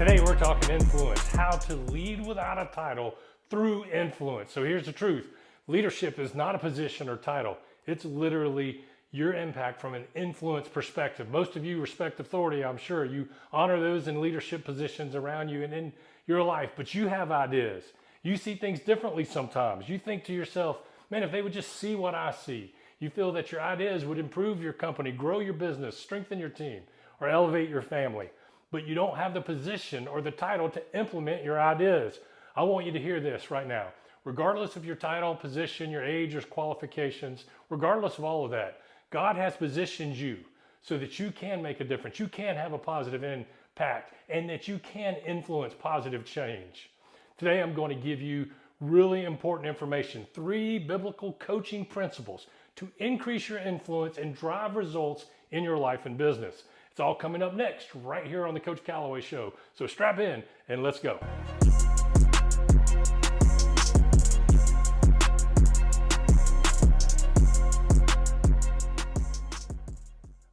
Today we're talking influence, how to lead without a title through influence. So here's the truth. Leadership is not a position or title. It's literally your impact from an influence perspective. Most of you respect authority, I'm sure. You honor those in leadership positions around you and in your life, but you have ideas. You see things differently sometimes. You think to yourself, man, if they would just see what I see. You feel that your ideas would improve your company, grow your business, strengthen your team, or elevate your family. But you don't have the position or the title to implement your ideas. I want you to hear this right now. Regardless of your title, position, your age, or qualifications, regardless of all of that, God has positioned you so that you can make a difference. You can have a positive impact and that you can influence positive change. Today, I'm going to give you really important information, 3 biblical coaching principles to increase your influence and drive results in your life and business. It's all coming up next, right here on the Coach Calloway Show. So strap in and let's go.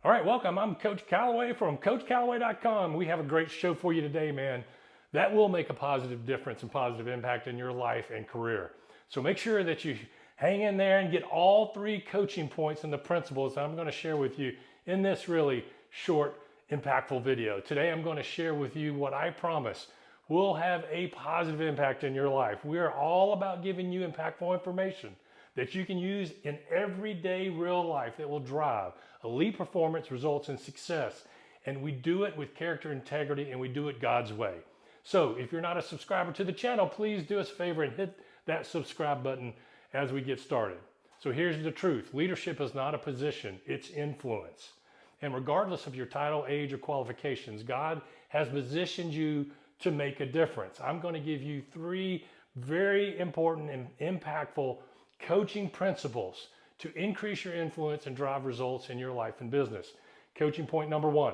All right, welcome. I'm Coach Calloway from CoachCalloway.com. We have a great show for you today, man. That will make a positive difference and positive impact in your life and career. So make sure that you hang in there and get all 3 coaching points and the principles that I'm going to share with you in this really short, impactful video. Today, I'm going to share with you what I promise will have a positive impact in your life. We are all about giving you impactful information that you can use in everyday real life that will drive elite performance, results, and success. And we do it with character integrity, and we do it God's way. So if you're not a subscriber to the channel, please do us a favor and hit that subscribe button as we get started. So here's the truth. Leadership is not a position, it's influence. And regardless of your title, age, or qualifications, God has positioned you to make a difference. I'm going to give you 3 very important and impactful coaching principles to increase your influence and drive results in your life and business. Coaching point number 1,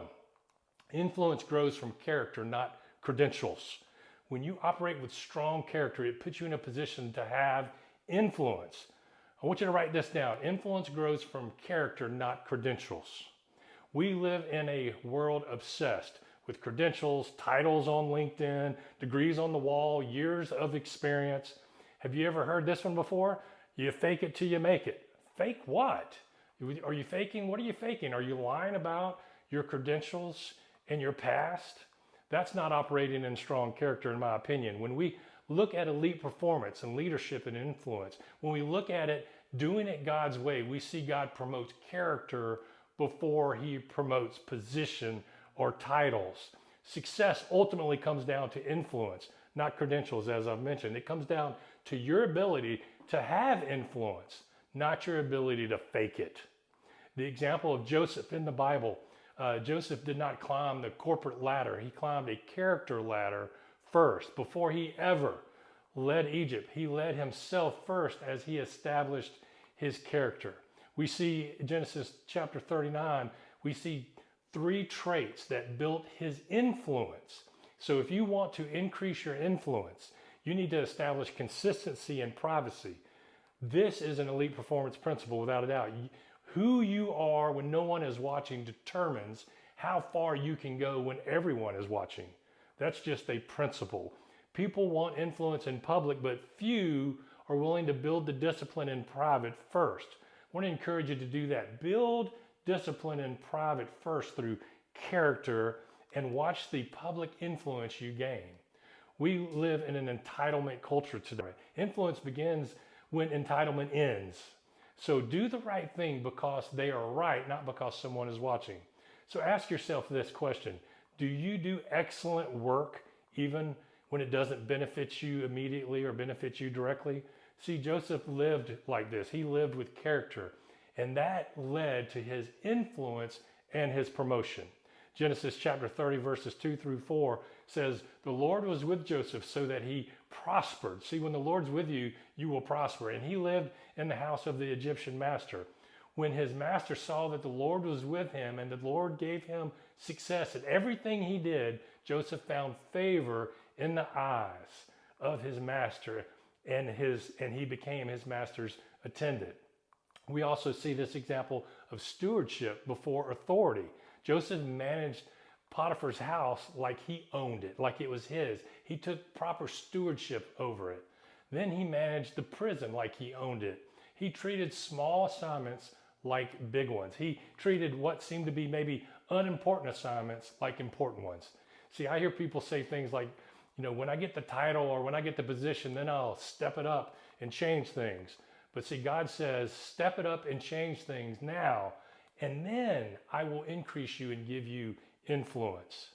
influence grows from character, not credentials. When you operate with strong character, it puts you in a position to have influence. I want you to write this down. Influence grows from character, not credentials. We live in a world obsessed with credentials, titles on LinkedIn, degrees on the wall, years of experience. Have you ever heard this one before? You fake it till you make it. Fake what? Are you faking? What are you faking? Are you lying about your credentials and your past? That's not operating in strong character, in my opinion. When we look at elite performance and leadership and influence, when we look at it, doing it God's way, we see God promotes character before he promotes position or titles. Success ultimately comes down to influence, not credentials, as I've mentioned. It comes down to your ability to have influence, not your ability to fake it. The example of Joseph in the Bible, Joseph did not climb the corporate ladder. He climbed a character ladder first. Before he ever led Egypt, he led himself first as he established his character. We see Genesis chapter 39, we see 3 traits that built his influence. So if you want to increase your influence, you need to establish consistency and privacy. This is an elite performance principle without a doubt. Who you are when no one is watching determines how far you can go when everyone is watching. That's just a principle. People want influence in public, but few are willing to build the discipline in private first. I want to encourage you to do that. Build discipline in private first through character and watch the public influence you gain. We live in an entitlement culture today. Influence begins when entitlement ends. So do the right thing because they are right, not because someone is watching. So ask yourself this question. Do you do excellent work even when it doesn't benefit you immediately or benefit you directly? See, Joseph lived like this. He lived with character, and that led to his influence and his promotion. Genesis chapter 30 verses 2 through 4 says, the Lord was with Joseph so that he prospered. See, when the Lord's with you, you will prosper. And he lived in the house of the Egyptian master. When his master saw that the Lord was with him and the Lord gave him success at everything he did, Joseph found favor in the eyes of his master, and he became his master's attendant. We also see this example of stewardship before authority. Joseph managed Potiphar's house like he owned it, like it was his. He took proper stewardship over it. Then he managed the prison like he owned it. He treated small assignments like big ones. He treated what seemed to be maybe unimportant assignments like important ones. See, I hear people say things like, when I get the title or when I get the position, then I'll step it up and change things. But see, God says, step it up and change things now, and then I will increase you and give you influence.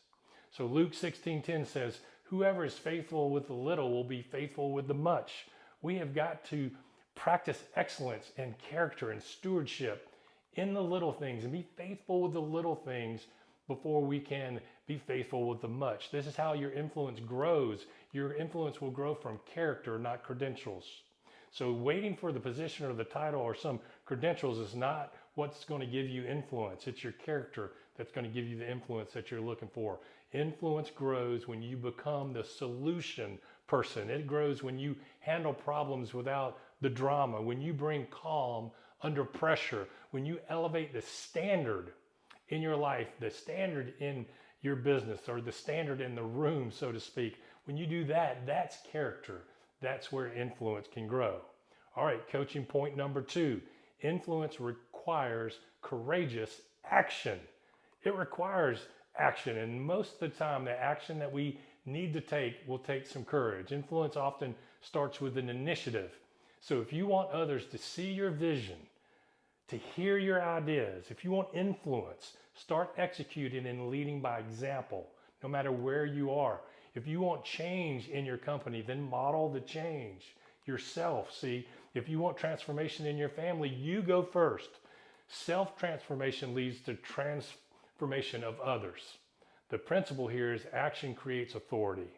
So Luke 16:10 says, whoever is faithful with the little will be faithful with the much. We have got to practice excellence and character and stewardship in the little things and be faithful with the little things before we can be faithful with the much. This is how your influence grows. Your influence will grow from character, not credentials. So waiting for the position or the title or some credentials is not what's going to give you influence. It's your character that's going to give you the influence that you're looking for. Influence grows when you become the solution person. It grows when you handle problems without the drama, when you bring calm under pressure, when you elevate the standard in your life, the standard in your business, or the standard in the room, so to speak. When you do that, that's character. That's where influence can grow. All right, coaching point number 2. Influence requires courageous action. It requires action, and most of the time, the action that we need to take will take some courage. Influence often starts with an initiative. So if you want others to see your vision, to hear your ideas, if you want influence, start executing and leading by example, no matter where you are. If you want change in your company, then model the change yourself. See, if you want transformation in your family, you go first. Self-transformation leads to transformation of others. The principle here is action creates authority.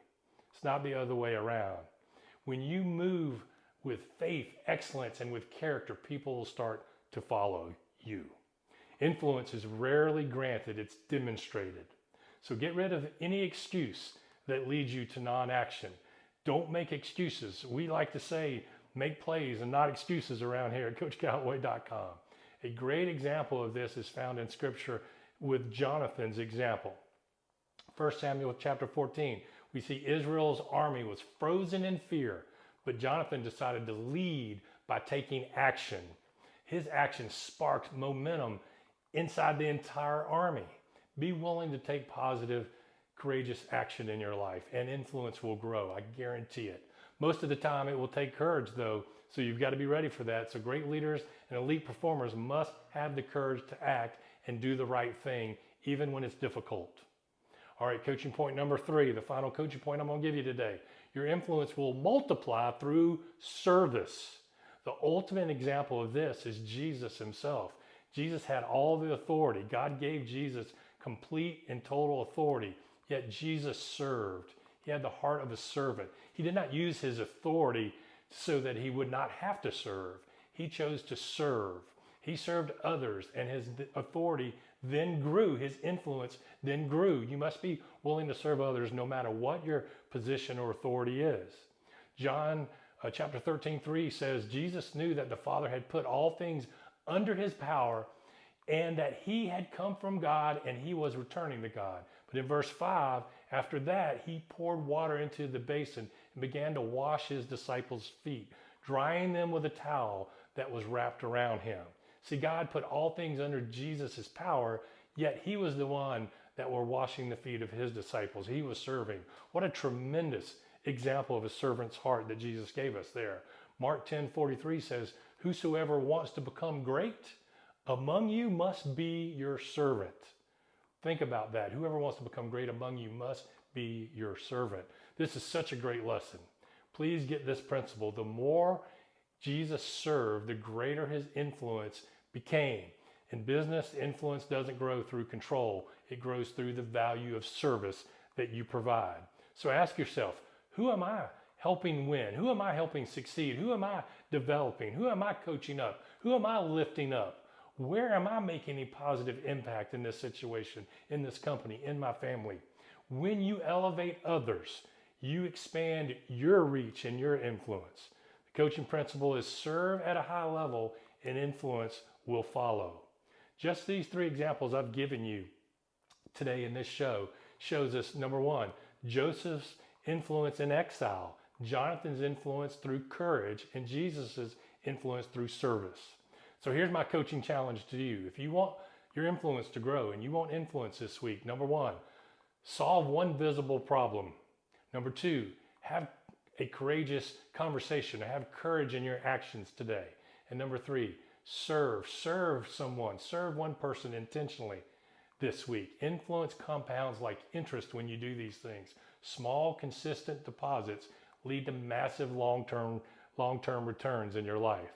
It's not the other way around. When you move with faith, excellence, and with character, people will start to follow you. Influence is rarely granted, it's demonstrated. So get rid of any excuse that leads you to non-action. Don't make excuses. We like to say, make plays and not excuses around here at CoachCallaway.com. A great example of this is found in Scripture with Jonathan's example. 1 Samuel chapter 14, we see Israel's army was frozen in fear, but Jonathan decided to lead by taking action. His action sparked momentum inside the entire army. Be willing to take positive, courageous action in your life, and influence will grow. I guarantee it. Most of the time, it will take courage, though, so you've got to be ready for that. So great leaders and elite performers must have the courage to act and do the right thing, even when it's difficult. All right, coaching point number 3, the final coaching point I'm going to give you today. Your influence will multiply through service. The ultimate example of this is Jesus himself. Jesus had all the authority. God gave Jesus complete and total authority, yet Jesus served. He had the heart of a servant. He did not use his authority so that he would not have to serve. He chose to serve. He served others, and his authority then grew. His influence then grew. You must be willing to serve others no matter what your position or authority is. John chapter 13:3 says, Jesus knew that the Father had put all things under his power and that he had come from God and he was returning to God. But in verse 5, after that, he poured water into the basin and began to wash his disciples' feet, drying them with a towel that was wrapped around him. See, God put all things under Jesus' power, yet he was the one that were washing the feet of his disciples. He was serving. What a tremendous example of a servant's heart that Jesus gave us there. Mark 10:43 says, whosoever wants to become great among you must be your servant. Think about that. Whoever wants to become great among you must be your servant. This is such a great lesson. Please get this principle. The more Jesus served, the greater his influence became. In business, influence doesn't grow through control. It grows through the value of service that you provide. So ask yourself, who am I helping win? Who am I helping succeed? Who am I developing? Who am I coaching up? Who am I lifting up? Where am I making a positive impact in this situation, in this company, in my family? When you elevate others, you expand your reach and your influence. The coaching principle is serve at a high level and influence will follow. Just these 3 examples I've given you today in this show shows us, number one, Joseph's influence in exile, Jonathan's influence through courage, and Jesus's influence through service. So here's my coaching challenge to you. If you want your influence to grow and you want influence this week, number one, solve one visible problem. Number two, have a courageous conversation, have courage in your actions today. And number three, serve someone, serve one person intentionally this week. Influence compounds like interest when you do these things. Small, consistent deposits lead to massive long-term returns in your life.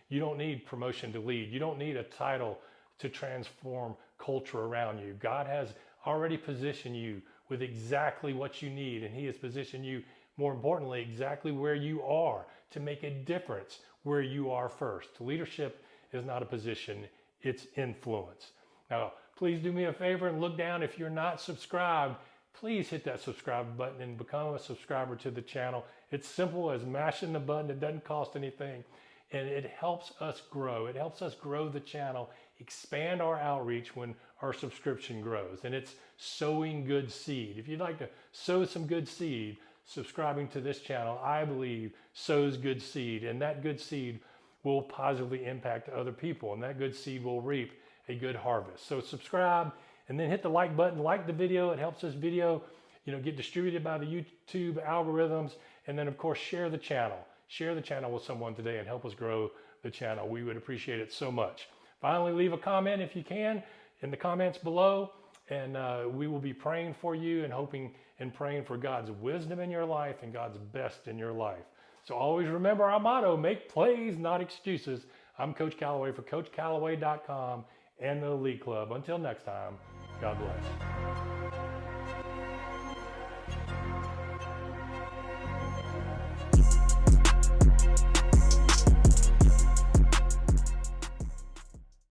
You don't need promotion to lead. You don't need a title to transform culture around you. God has already positioned you with exactly what you need, and He has positioned you, more importantly, exactly where you are to make a difference where you are first. Leadership is not a position, it's influence. Now, please do me a favor and look down. If you're not subscribed, please hit that subscribe button and become a subscriber to the channel. It's simple as mashing the button. It doesn't cost anything, and it helps us grow. It helps us grow the channel, expand our outreach when our subscription grows, and it's sowing good seed. If you'd like to sow some good seed, subscribing to this channel, I believe, sows good seed, and that good seed will positively impact other people, and that good seed will reap a good harvest. So subscribe and then hit the like button, like the video. It helps this video, get distributed by the YouTube algorithms. And then of course, share the channel. Share the channel with someone today and help us grow the channel. We would appreciate it so much. Finally, leave a comment if you can in the comments below, and we will be praying for you and hoping and praying for God's wisdom in your life and God's best in your life. So always remember our motto, make plays, not excuses. I'm Coach Callaway for CoachCallaway.com and the Elite Club. Until next time, God bless.